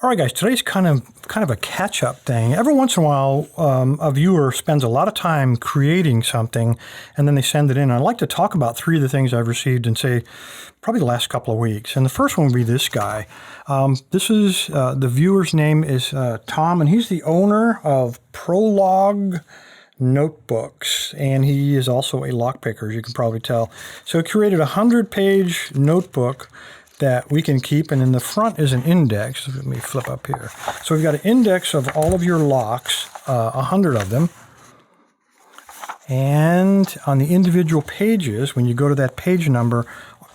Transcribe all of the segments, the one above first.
All right, guys, today's kind of a catch-up thing. Every once in a while, a viewer spends a lot of time creating something, and then they send it in. I'd like to talk about 3 of the things I've received in, say, probably the last couple of weeks. And the first one would be this guy. This is, the viewer's name is Tom, and he's the owner of Prologue Notebooks, and he is also a lockpicker, as you can probably tell. So he created a 100-page notebook that we can keep, and in the front is an index. Let me flip up here. So we've got an index of all of your locks, 100 of them. And on the individual pages, when you go to that page number,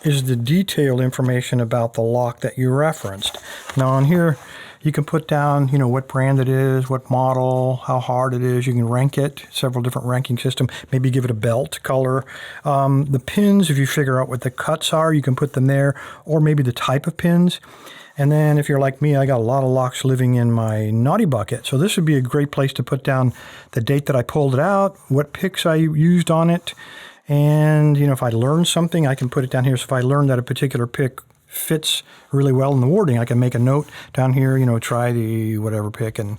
is the detailed information about the lock that you referenced. Now on here, you can put down, what brand it is, what model, how hard it is. You can rank it, several different ranking systems. Maybe give it a belt color. The pins, if you figure out what the cuts are, you can put them there, or maybe the type of pins. And then if you're like me, I got a lot of locks living in my naughty bucket. So this would be a great place to put down the date that I pulled it out, what picks I used on it. And, if I learned something, I can put it down here. So if I learned that a particular pick fits really well in the wording, I can make a note down here, try the whatever pick. And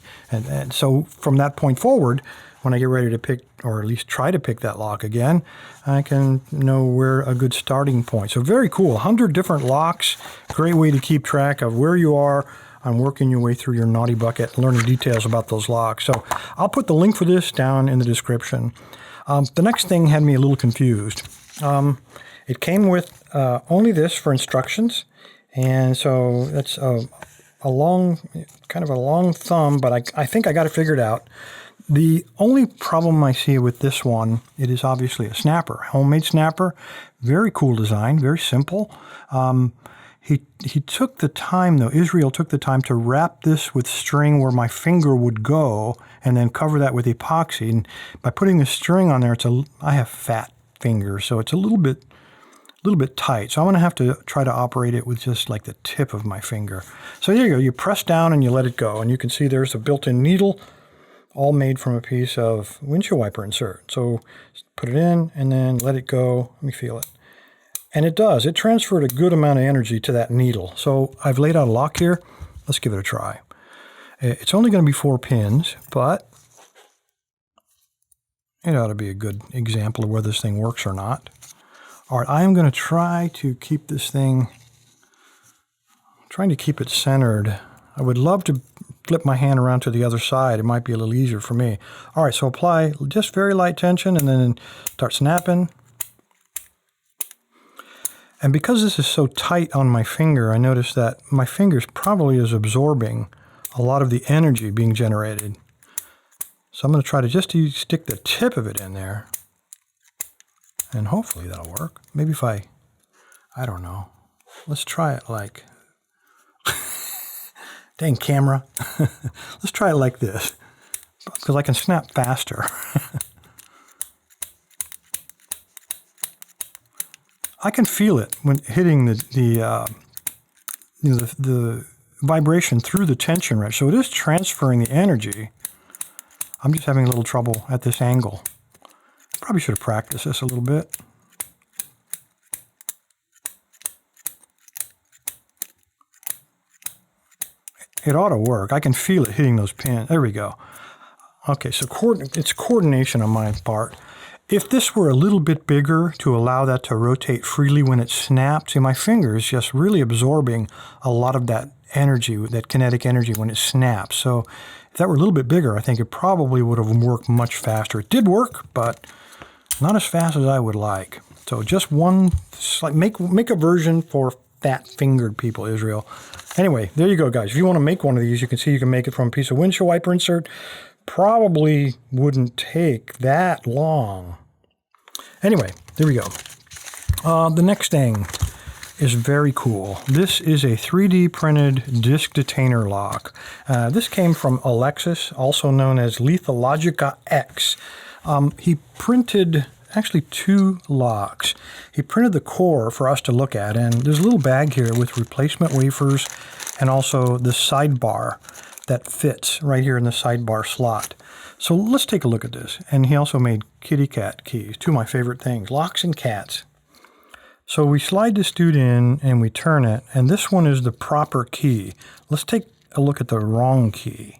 so from that point forward, when I get ready to pick, or at least try to pick that lock again, I can know where a good starting point. So very cool. 100 different locks. Great way to keep track of where you are on working your way through your naughty bucket, learning details about those locks. So I'll put the link for this down in the description. The next thing had me a little confused. It came with only this for instructions, and so that's a long thumb, but I think I got it figured out. The only problem I see with this one, it is obviously a snapper, homemade snapper, very cool design, very simple. He took the time, though, Israel took the time to wrap this with string where my finger would go and then cover that with epoxy. And by putting the string on there, I have fat fingers, so it's a little bit tight. So I'm going to have to try to operate it with just like the tip of my finger. So there you go. You press down and you let it go. And you can see there's a built-in needle, all made from a piece of windshield wiper insert. So put it in and then let it go. Let me feel it. And it does. It transferred a good amount of energy to that needle. So I've laid out a lock here. Let's give it a try. It's only going to be 4 pins, but it ought to be a good example of whether this thing works or not. All right, I am going to try to keep this thing, trying to keep it centered. I would love to flip my hand around to the other side. It might be a little easier for me. All right, so apply just very light tension and then start snapping. And because this is so tight on my finger, I notice that my fingers probably is absorbing a lot of the energy being generated. So I'm going to try to just stick the tip of it in there. And hopefully that'll work. Maybe if I don't know. Let's try it like, dang camera. Let's try it like this, because I can snap faster. I can feel it when hitting the vibration through the tension wrench. So it is transferring the energy. I'm just having a little trouble at this angle. Probably should have practiced this a little bit. It ought to work. I can feel it hitting those pins. There we go. Okay, so it's coordination on my part. If this were a little bit bigger to allow that to rotate freely when it snaps, see, my finger is just really absorbing a lot of that energy, that kinetic energy when it snaps. So if that were a little bit bigger, I think it probably would have worked much faster. It did work, but not as fast as I would like. So just one, make a version for fat-fingered people, Israel. Anyway, there you go, guys. If you want to make one of these, you can see you can make it from a piece of windshield wiper insert. Probably wouldn't take that long. Anyway, there we go. The next thing is very cool. This is a 3D printed disc detainer lock. This came from Alexis, also known as Lethologica X. He printed actually 2 locks. He printed the core for us to look at, and there's a little bag here with replacement wafers and also the sidebar that fits right here in the sidebar slot. So let's take a look at this. And he also made kitty cat keys, 2 of my favorite things, locks and cats. So we slide this dude in and we turn it, and this one is the proper key. Let's take a look at the wrong key.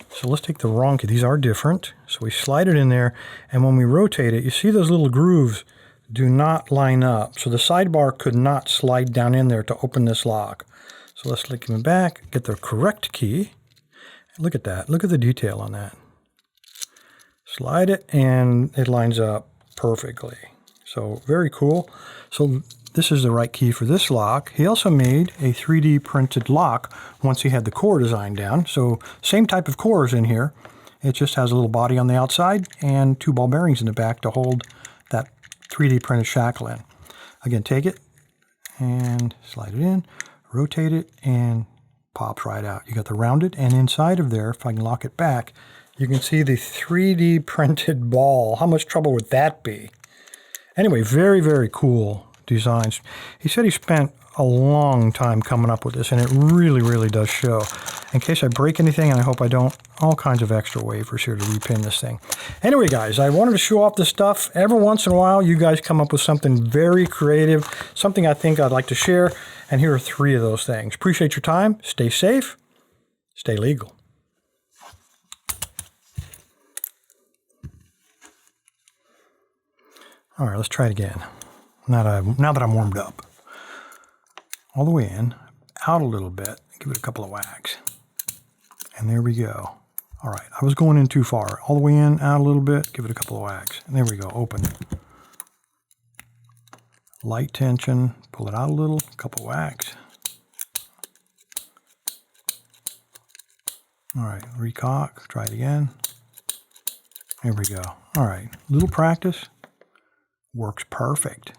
So let's take the wrong key. These are different. So we slide it in there, and when we rotate it, you see those little grooves do not line up. So the sidebar could not slide down in there to open this lock. So let's click it back, get the correct key. Look at that. Look at the detail on that. Slide it, and it lines up perfectly. So very cool. So this is the right key for this lock. He also made a 3D printed lock once he had the core design down. So same type of cores in here. It just has a little body on the outside and 2 ball bearings in the back to hold that 3D printed shackle in. Again, take it and slide it in, rotate it, and pops right out. You got the rounded, and inside of there, if I can lock it back, you can see the 3D printed ball. How much trouble would that be? Anyway, very, very cool designs. He said he spent a long time coming up with this, and it really, really does show. In case I break anything, and I hope I don't, all kinds of extra wafers here to repin this thing. Anyway, guys, I wanted to show off this stuff. Every once in a while, you guys come up with something very creative, something I think I'd like to share, and here are 3 of those things. Appreciate your time. Stay safe. Stay legal. All right, let's try it again. Now that I'm warmed up. All the way in, out a little bit, give it a couple of whacks. And there we go. All right, I was going in too far. All the way in, out a little bit, give it a couple of whacks. And there we go, open. Light tension, pull it out a little, couple of whacks. All right, recock, try it again. There we go. All right, little practice. Works perfect.